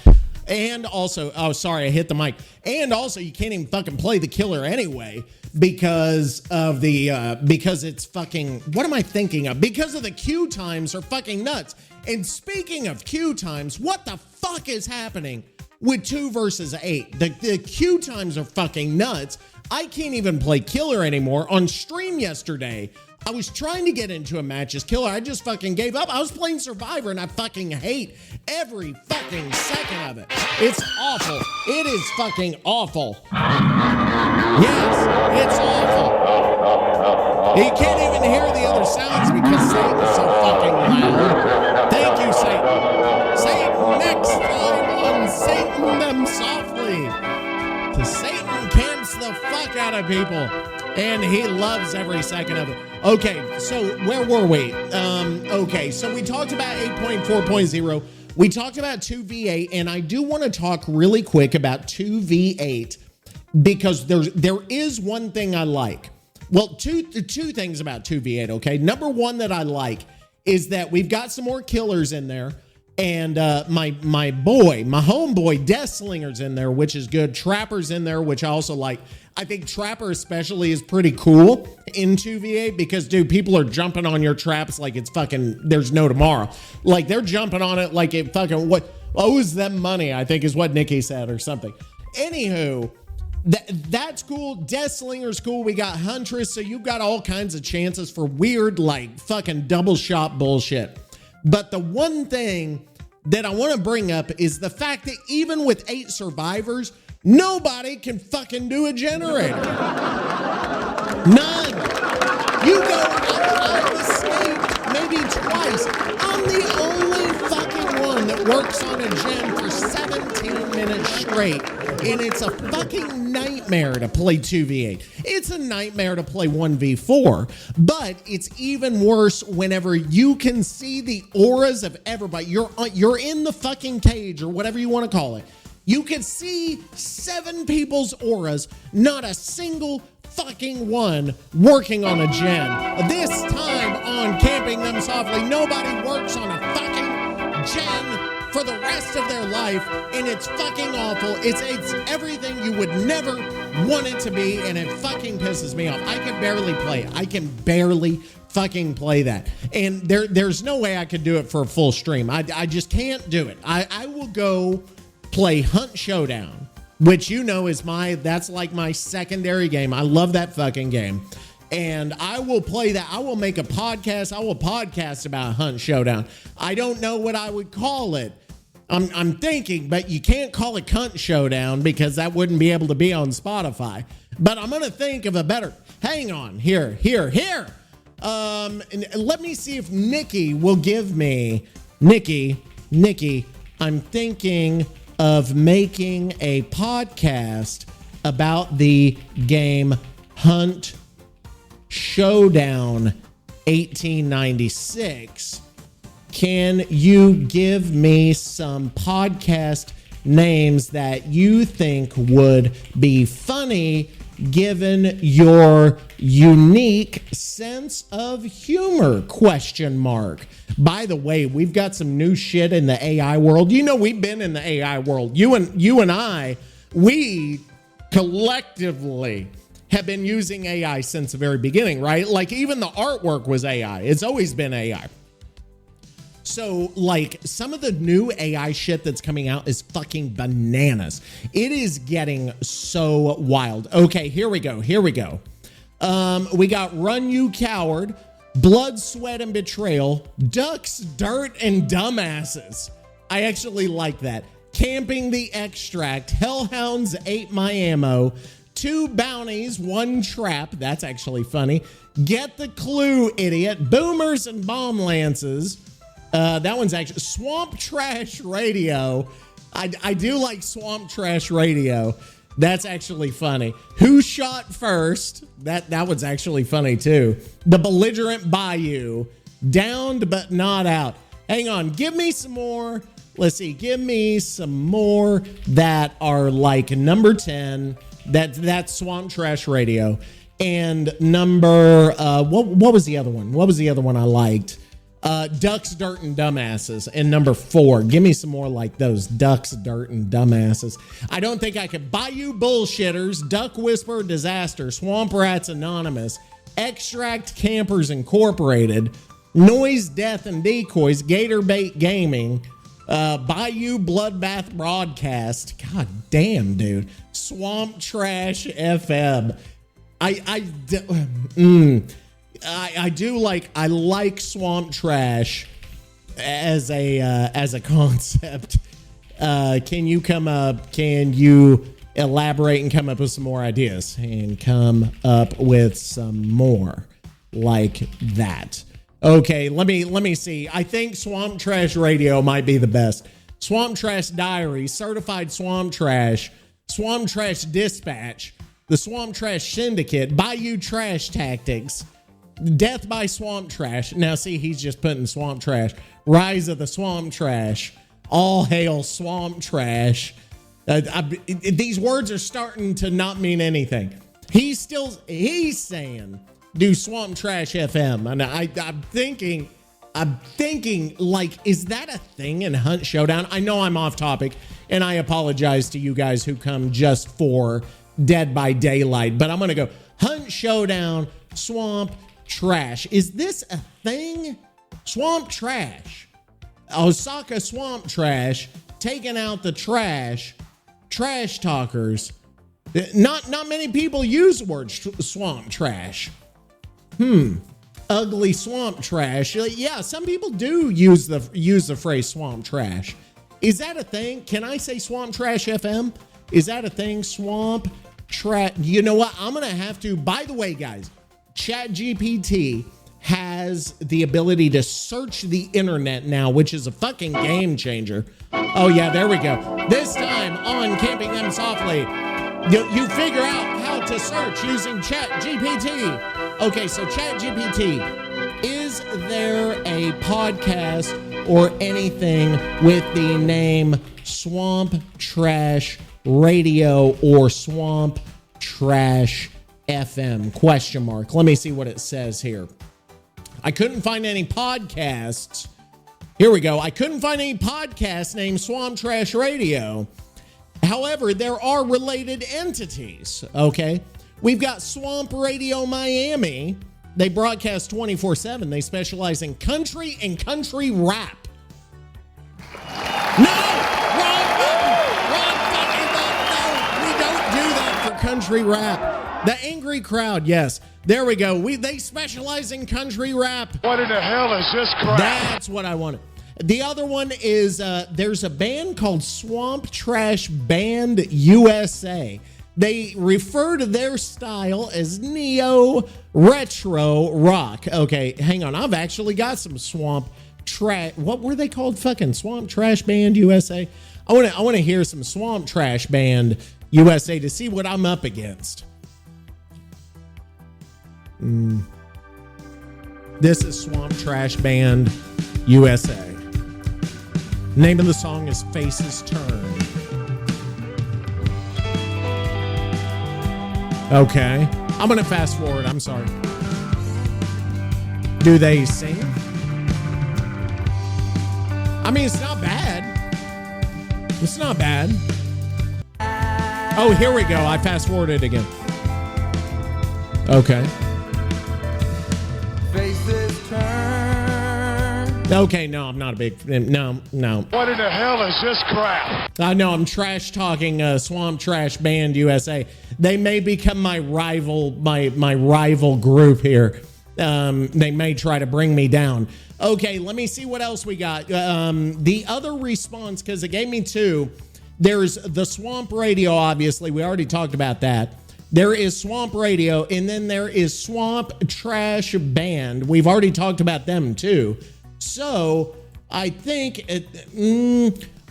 And also, oh, sorry, I hit the mic. And also, you can't even fucking play the killer anyway because of because it's fucking, what am I thinking of? Because of the queue times are fucking nuts. And speaking of queue times, what the fuck is happening with 2 versus 8? The queue times are fucking nuts. I can't even play killer anymore. On stream yesterday, I was trying to get into a match as killer. I just fucking gave up. I was playing Survivor and I fucking hate every fucking second of it. It's awful. It is fucking awful. Yes, it's awful. You can't even hear the other sounds because Satan's so fucking loud. Thank you, Satan. Satan, next time on Satan Them Softly. The Satan camps the fuck out of people. And he loves every second of it. Okay, so where were we? Okay, so we talked about 8.4.0. We talked about 2v8, and I do want to talk really quick about 2v8 because there is one thing I like. Well, two things about 2v8, okay? Number one that I like is that we've got some more killers in there. And my homeboy, Deathslinger's in there, which is good. Trapper's in there, which I also like. I think Trapper especially is pretty cool in 2v8 because, dude, people are jumping on your traps like it's fucking, there's no tomorrow. Like, they're jumping on it like it fucking, what owes them money, I think is what Nicky said or something. Anywho, that's cool. Deathslinger's cool. We got Huntress, so you've got all kinds of chances for weird, like, fucking double shot bullshit. But the one thing that I want to bring up is the fact that even with 8 survivors, nobody can fucking do a generator. None. You go out of the state maybe twice. I'm the only fucking one that works on a gen for 17 minutes straight. And it's a fucking nightmare to play 2v8. It's a nightmare to play 1v4. But it's even worse whenever you can see the auras of everybody. You're in the fucking cage or whatever you want to call it. You can see 7 people's auras, not a single fucking one working on a gen. This time on Camping Them Softly, nobody works on a fucking gen for the rest of their life, and it's fucking awful. It's everything you would never want it to be, and it fucking pisses me off. I can barely play it. I can barely fucking play that. And there's no way I could do it for a full stream. I just can't do it. I will go play Hunt Showdown, which you know is that's like my secondary game. I love that fucking game. And I will play that. I will make a podcast. I will podcast about Hunt Showdown. I don't know what I would call it. I'm thinking, but you can't call it Hunt Showdown because that wouldn't be able to be on Spotify. But I'm going to think of a better. Hang on. Here. And let me see if Nicky will give me. Nicky, I'm thinking of making a podcast about the game Hunt Showdown 1896. Can you give me some podcast names that you think would be funny given your unique sense of humor? Question mark. By the way, we've got some new shit in the AI world. You know, we've been in the AI world. You and I, we collectively have been using AI since the very beginning, right? Like even the artwork was AI. It's always been AI. So, like, some of the new AI shit that's coming out is fucking bananas. It is getting so wild. Okay, here we go. We got Run You Coward, Blood, Sweat, and Betrayal, Ducks, Dirt, and Dumbasses. I actually like that. Camping the Extract, Hellhounds Ate My Ammo, 2 Bounties, 1 Trap. That's actually funny. Get the Clue, Idiot, Boomers and Bomb Lances. That one's actually Swamp Trash Radio. I do like Swamp Trash Radio. That's actually funny. Who Shot First? That one's actually funny too. The Belligerent Bayou. Downed but Not Out. Hang on, give me some more. Let's see, give me some more that are like number 10. That's Swamp Trash Radio. And number what was the other one? What was the other one I liked? Ducks, Dirt, and Dumbasses. And number 4. Give me some more like those. Ducks, Dirt, and Dumbasses. I don't think I could. Bayou Bullshitters, Duck Whisperer Disaster, Swamp Rats Anonymous, Extract Campers Incorporated, Noise, Death, and Decoys, Gator Bait Gaming, Bayou Bloodbath Broadcast. God damn, dude. Swamp Trash FM. I like Swamp Trash as a concept. Can you elaborate and come up with some more ideas and come up with some more like that? Okay, let me see. I think Swamp Trash Radio might be the best. Swamp Trash Diary, Certified Swamp Trash, Swamp Trash Dispatch, the Swamp Trash Syndicate, Bayou Trash Tactics, Death by Swamp Trash. Now, see, he's just putting Swamp Trash. Rise of the Swamp Trash. All hail Swamp Trash. These words are starting to not mean anything. He's saying, do Swamp Trash FM. And I'm thinking, like, is that a thing in Hunt Showdown? I know I'm off topic, and I apologize to you guys who come just for Dead by Daylight, but I'm going to go Hunt Showdown, Swamp Trash. Is this a thing? Swamp Trash. Osaka Swamp Trash, taking out the trash talkers. Not many people use the word swamp trash. Ugly swamp trash. Yeah, some people do use the phrase swamp trash. Is that a thing? Can I say Swamp Trash FM? Is that a thing? Swamp Trash. You know what? I'm going to have to. By the way, guys, ChatGPT has the ability to search the internet now, which is a fucking game changer. Oh, yeah, there we go. This time on Camping Them Softly, you figure out how to search using ChatGPT. Okay, so ChatGPT, is there a podcast or anything with the name Swamp Trash Radio or Swamp Trash FM? Question mark. Let me see what it says here. I couldn't find any podcasts. Here we go. I couldn't find any podcasts named Swamp Trash Radio. However, there are related entities, okay? We've got Swamp Radio Miami. They broadcast 24/7. They specialize in country and country rap. No! Wrong fucking button! No! We don't do that for country rap. The Angry Crowd, yes. There we go. They specialize in country rap. What in the hell is this crap? That's what I wanted. The other one is there's a band called Swamp Trash Band USA. They refer to their style as neo-retro rock. Okay, hang on. I've actually got some Swamp Trash. What were they called? Fucking Swamp Trash Band USA? I want to hear some Swamp Trash Band USA to see what I'm up against. This is Swamp Trash Band USA. Name of the song is Faces Turn. Okay. I'm going to fast forward. I'm sorry. Do they sing? I mean, it's not bad. It's not bad. Oh, here we go. I fast forwarded again. Okay. Faces turn. Okay, no, I'm not a big... No. What in the hell is this crap? I know I'm trash talking Swamp Trash Band USA. They may become my rival group here. They may try to bring me down. Okay, let me see what else we got. The other response, because it gave me two. There's the Swamp Radio, obviously. We already talked about that. There is Swamp Radio, and then there is Swamp Trash Band. We've already talked about them, too. So, I think,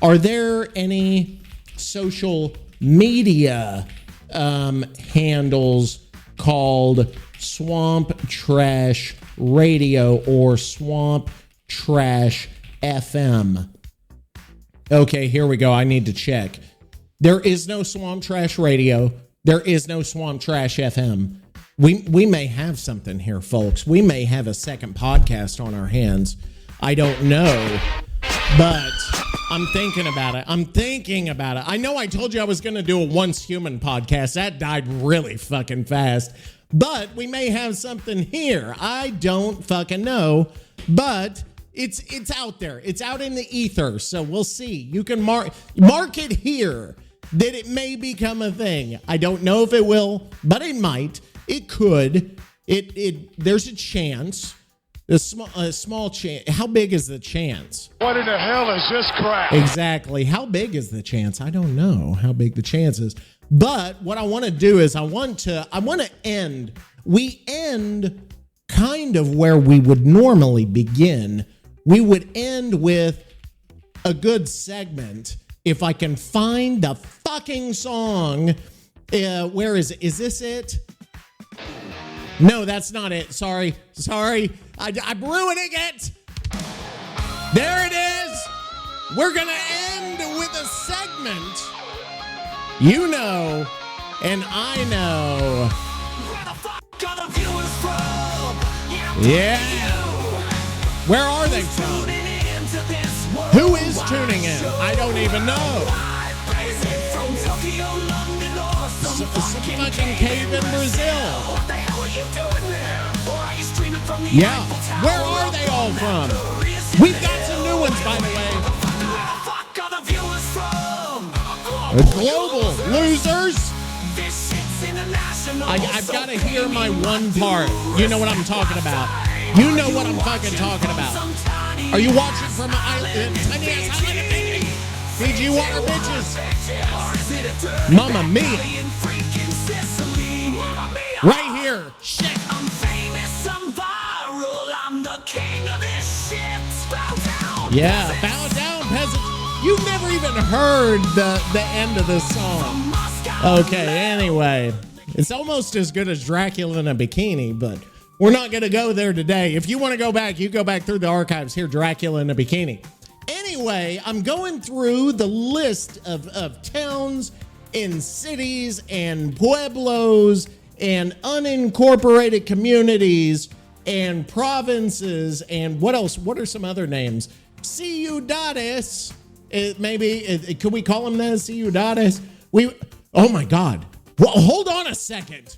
are there any social media handles called Swamp Trash Radio or Swamp Trash FM? Okay, here we go. I need to check. There is no Swamp Trash Radio. There is no Swamp Trash FM. We may have something here, folks. We may have a second podcast on our hands. I don't know, but I'm thinking about it. I know I told you I was going to do a Once Human podcast. That died really fucking fast. But we may have something here. I don't fucking know, but it's out there. It's out in the ether, so we'll see. You can mark it here that it may become a thing. I don't know if it will, but it might. It could. There's a chance. A small chance. How big is the chance? What in the hell is this crap? Exactly. How big is the chance? I don't know how big the chance is. But what I want to do is I want to end. We end kind of where we would normally begin. We would end with a good segment. If I can find the fucking song. Where is it? Is this it? No, that's not it. Sorry. I'm ruining it. There it is. We're going to end with a segment. You know, and I know. Yeah. Where are they from? Who is tuning in? I don't even know. Some fucking cave in Brazil. Yeah. Where are they all from? We've got some new ones, by the way. Global losers. I've got to hear my one part. You know what I'm talking about. You know what I'm fucking talking about. Are you watching from an island? Tiny ass island of Nicky? Fiji water bitches. Mamma mia. Right here. Shit. I'm famous, I'm viral, I'm the king of this shit. Bow down. Yeah, bow down, peasants. You've never even heard the end of this song. Okay, anyway. It's almost as good as Dracula in a bikini, but we're not going to go there today. If you want to go back, you go back through the archives, hear Dracula in a bikini. Anyway, I'm going through the list of towns and cities and pueblos and unincorporated communities and provinces and what else? What are some other names? Ciudades. Could we call them that? Ciudades? Oh my God. Well, hold on a second.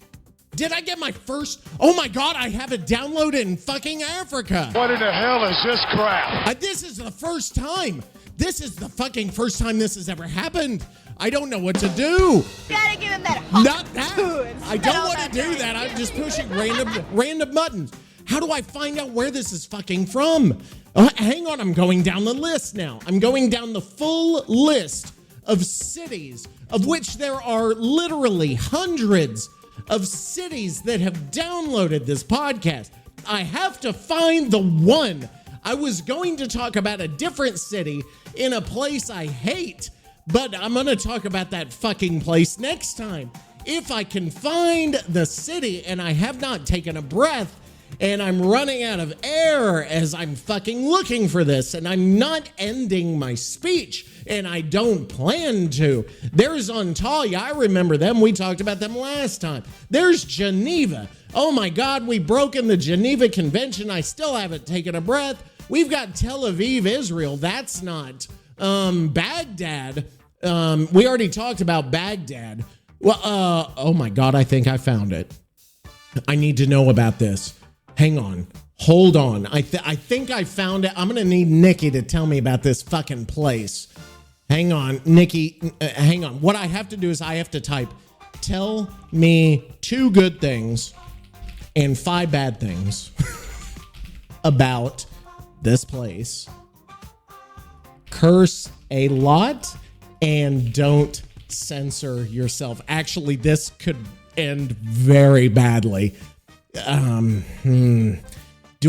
Did I get my first? Oh my God, I have it downloaded in fucking Africa. What in the hell is this crap? This is the first time. This is the fucking first time this has ever happened. I don't know what to do. You gotta give him that hot Not that. I don't want to do that. I'm just pushing random buttons. How do I find out where this is fucking from? Hang on, I'm going down the list now. I'm going down the full list of cities, of which there are literally hundreds of cities that have downloaded this podcast. I have to find the one. I was going to talk about a different city in a place I hate, but I'm going to talk about that fucking place next time. If I can find the city, and I have not taken a breath and I'm running out of air as I'm fucking looking for this, and I'm not ending my speech, and I don't plan to. There's Antalya. I remember them. We talked about them last time. There's Geneva. Oh my God, we've broken the Geneva Convention. I still haven't taken a breath. We've got Tel Aviv, Israel. That's not Baghdad. We already talked about Baghdad. Well, oh my God, I think I found it. I need to know about this. Hang on. Hold on. I think I found it. I'm going to need Nicky to tell me about this fucking place. Hang on. Nicky, hang on. What I have to do is I have to type, tell me 2 good things and 5 bad things about this place. Curse a lot and don't censor yourself. Actually, this could end very badly. Do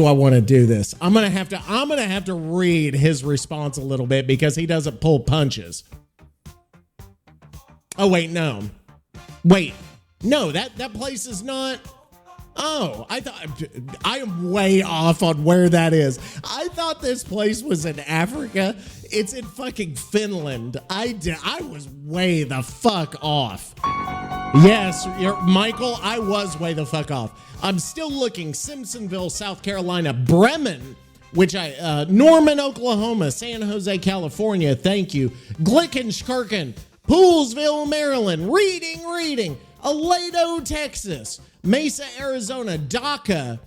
I want to do this? I'm gonna have to read his response a little bit because he doesn't pull punches. Oh wait, no, that place is not. Oh, I am way off on where that is. I thought this place was in Africa. It's in fucking Finland. I was way the fuck off. Yes, Michael, I was way the fuck off. I'm still looking. Simpsonville, South Carolina. Bremen, Norman, Oklahoma. San Jose, California. Thank you. Glickenschirken, Poolsville, Maryland. Reading. Aledo, Texas. Mesa, Arizona. Dhaka.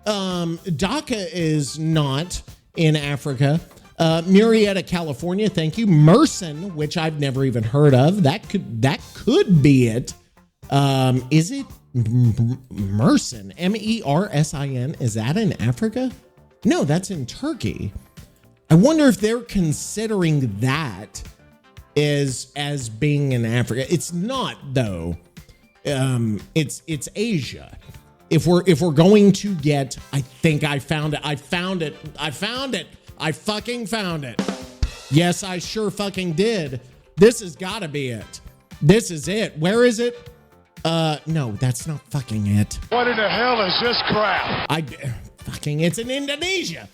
Dhaka is not in Africa. Murrieta, California. Thank you. Mersin, which I've never even heard of. That could be it. Is it Mersin? Mersin? Is that in Africa? No, that's in Turkey. I wonder if they're considering that as being in Africa. It's not though. It's Asia. If we're going to get, I think I found it. I fucking found it. Yes, I sure fucking did. This has got to be it. This is it. Where is it? No, that's not fucking it. What in the hell is this crap? It's in Indonesia.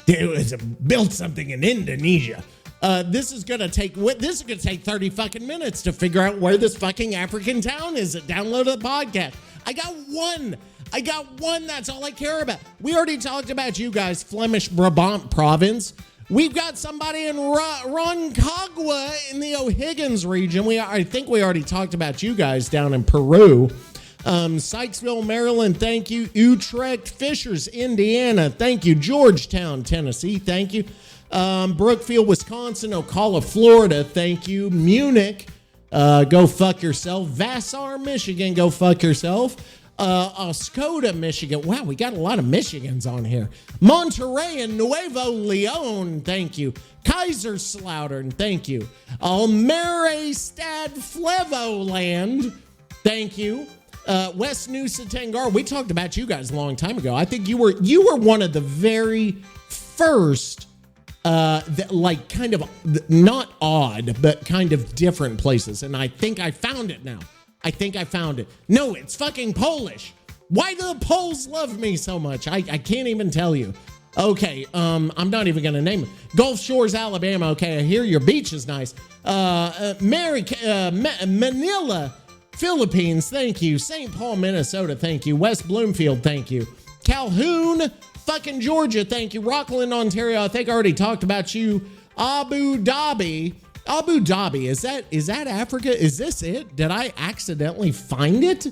It built something in Indonesia. This is gonna take 30 fucking minutes to figure out where this fucking African town is. Download the podcast. I got one. That's all I care about. We already talked about you guys, Flemish Brabant province. We've got somebody in Rancagua in the O'Higgins region. I think we already talked about you guys down in Peru. Sykesville, Maryland, thank you. Utrecht, Fishers, Indiana, thank you. Georgetown, Tennessee, thank you. Brookfield, Wisconsin, Ocala, Florida, thank you. Munich, go fuck yourself. Vassar, Michigan, go fuck yourself. Oscoda, Michigan. Wow, we got a lot of Michigans on here. Monterey and Nuevo Leon, thank you. Kaiserslautern, thank you. Almerestad, Flevoland, thank you. West Nusa Tenggara. We talked about you guys a long time ago. I think you were one of the very first kind of not odd, but kind of different places. And I think I found it now. No, it's fucking Polish. Why do the Poles love me so much? I can't even tell you. Okay, I'm not even gonna name it. Gulf Shores, Alabama. Okay, I hear your beach is nice. Manila, Philippines. Thank you. St. Paul, Minnesota. Thank you. West Bloomfield. Thank you. Calhoun, fucking Georgia. Thank you. Rockland, Ontario. I think I already talked about you. Abu Dhabi, is that Africa? Is this it? Did I accidentally find it?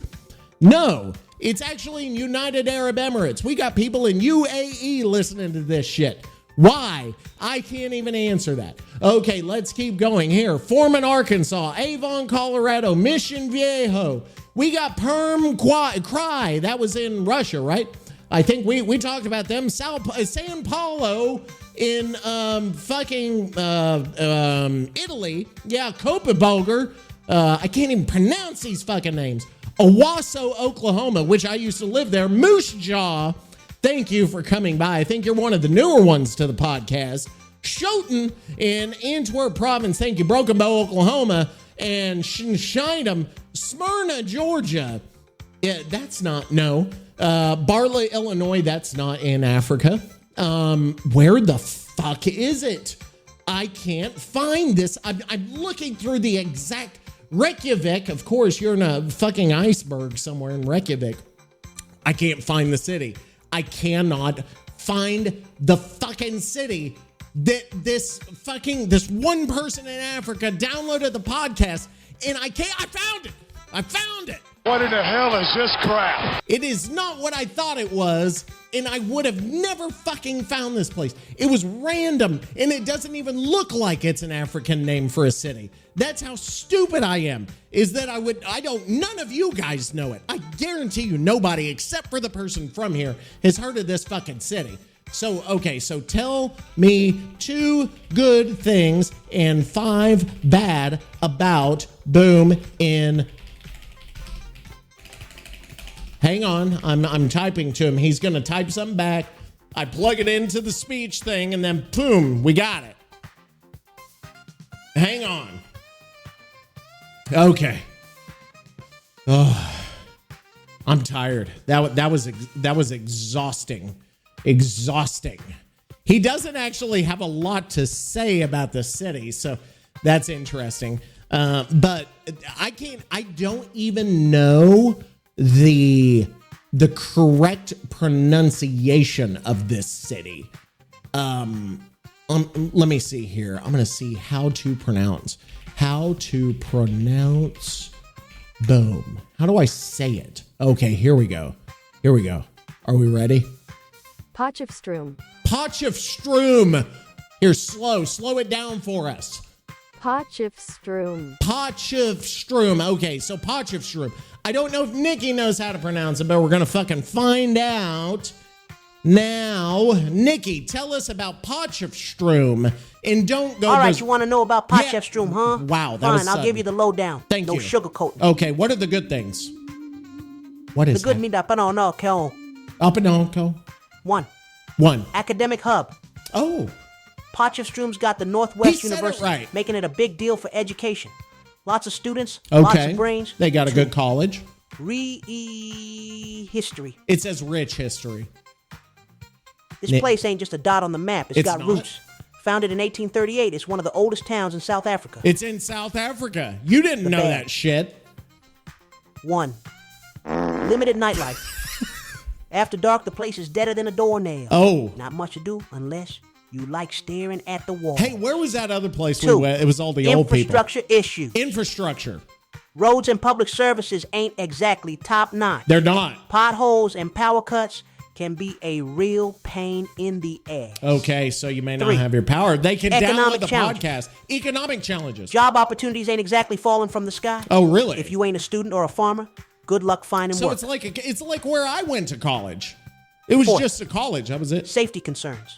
No, it's actually in United Arab Emirates. We got people in UAE listening to this shit. Why? I can't even answer that. Okay, let's keep going here. Foreman, Arkansas, Avon, Colorado, Mission Viejo. We got Perm Cry. That was in Russia, right? I think we talked about them. San Paulo in Italy. Yeah, Copenhagen. I can't even pronounce these fucking names. Owasso, Oklahoma, which I used to live there. Moose Jaw, thank you for coming by. I think you're one of the newer ones to the podcast. Schoten in Antwerp Province, thank you. Broken Bow, Oklahoma. And Shinedam, Smyrna, Georgia. Yeah, that's not, no. Barley, Illinois, that's not in Africa. Where the fuck is it? I can't find this. I'm looking through the exact Reykjavik. Of course, you're in a fucking iceberg somewhere in Reykjavik. I can't find the city. I cannot find the fucking city that this one person in Africa downloaded the podcast, and I found it. I found it. What in the hell is this crap? It is not what I thought it was, and I would have never fucking found this place. It was random, and it doesn't even look like it's an African name for a city. That's how stupid I am, is that none of you guys know it. I guarantee you nobody except for the person from here has heard of this fucking city. So tell me 2 good things and 5 bad about Boom in... Hang on, I'm typing to him. He's gonna type something back. I plug it into the speech thing, and then boom, we got it. Hang on. Okay. Oh, I'm tired. That was exhausting. Exhausting. He doesn't actually have a lot to say about the city, so that's interesting. But I don't even know the correct pronunciation of this city. Let me see here. I'm gonna see how to pronounce Boom. How do I say it? Okay, here we go. Are we ready? Potchefstroom. Potchefstroom. Here, slow it down for us. Potchefstroom. Okay, so Potchefstroom. I don't know if Nicky knows how to pronounce it, but we're going to fucking find out now. Nicky, tell us about Potchefstroom, and don't go... All right, you want to know about Potchefstroom, huh? Wow, that Fine, was I'll sudden. give you the lowdown. Thank no you. No sugarcoat. Okay, what are the good things? What is the good that? meat up and on Up and on, go. 1. Academic hub. Oh. Potchefstroom's got the Northwest He said it University, right. making it a big deal for education. Lots of students, Okay. lots of brains. They got a good college. History. It says rich history. This place ain't just a dot on the map. It's got not. roots. Founded in 1838, it's one of the oldest towns in South Africa. It's in South Africa. You didn't know bad. that shit. 1. Limited nightlife. After dark, the place is deader than a doornail. Oh. Not much to do unless you like staring at the wall. Hey, where was that other place 2. we went? It was all the old people. Infrastructure issue. Infrastructure. Roads and public services ain't exactly top-notch. They're not. Potholes and power cuts can be a real pain in the ass. Okay, so you may not 3. have your power. They can Economic download the challenges. podcast. Economic challenges. Job opportunities ain't exactly falling from the sky. Oh, really? If you ain't a student or a farmer, good luck finding So work. it's like where I went to college. It was 4. just a college. That was it. Safety concerns.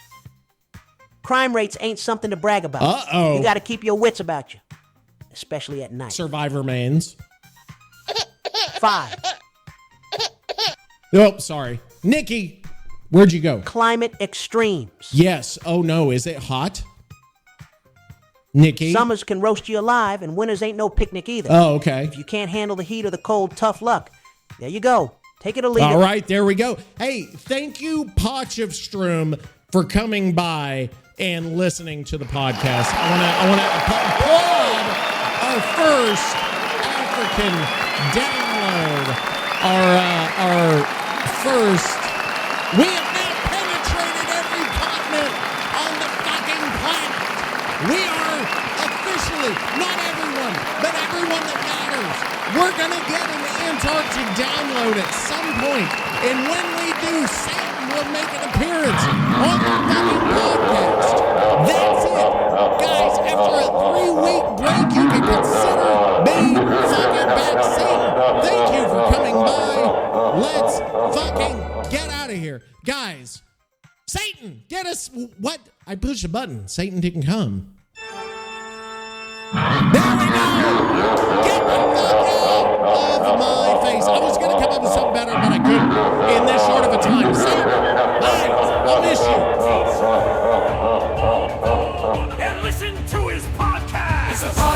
Crime rates ain't something to brag about. Uh-oh. You got to keep your wits about you, especially at night. Survivor mains. 5. Oh, sorry. Nicky, where'd you go? Climate extremes. Yes. Oh, no. Is it hot? Nicky? Summers can roast you alive, and winters ain't no picnic either. Oh, okay. If you can't handle the heat or the cold, tough luck. There you go. Take it or leave it. All right, there we go. Hey, thank you, Potchefstroom, for coming by and listening to the podcast. I want to applaud our first African download. Our first. We have now penetrated every continent on the fucking planet. We are officially, not everyone, but everyone that matters. We're going to get an Antarctic download at some point, and when we do, Satan will make an appearance on the fucking podcast. That's it. Guys, after a 3-week break, you can consider me fucking back Satan. Thank you for coming by. Let's fucking get out of here. Guys, Satan, get us... What? I pushed a button. Satan didn't come. There we go! Get the fuck out of my face. I was going to come up with something better, but I couldn't in this short of a time. Satan, bye. I'll miss you. And listen to his podcast. It's a podcast.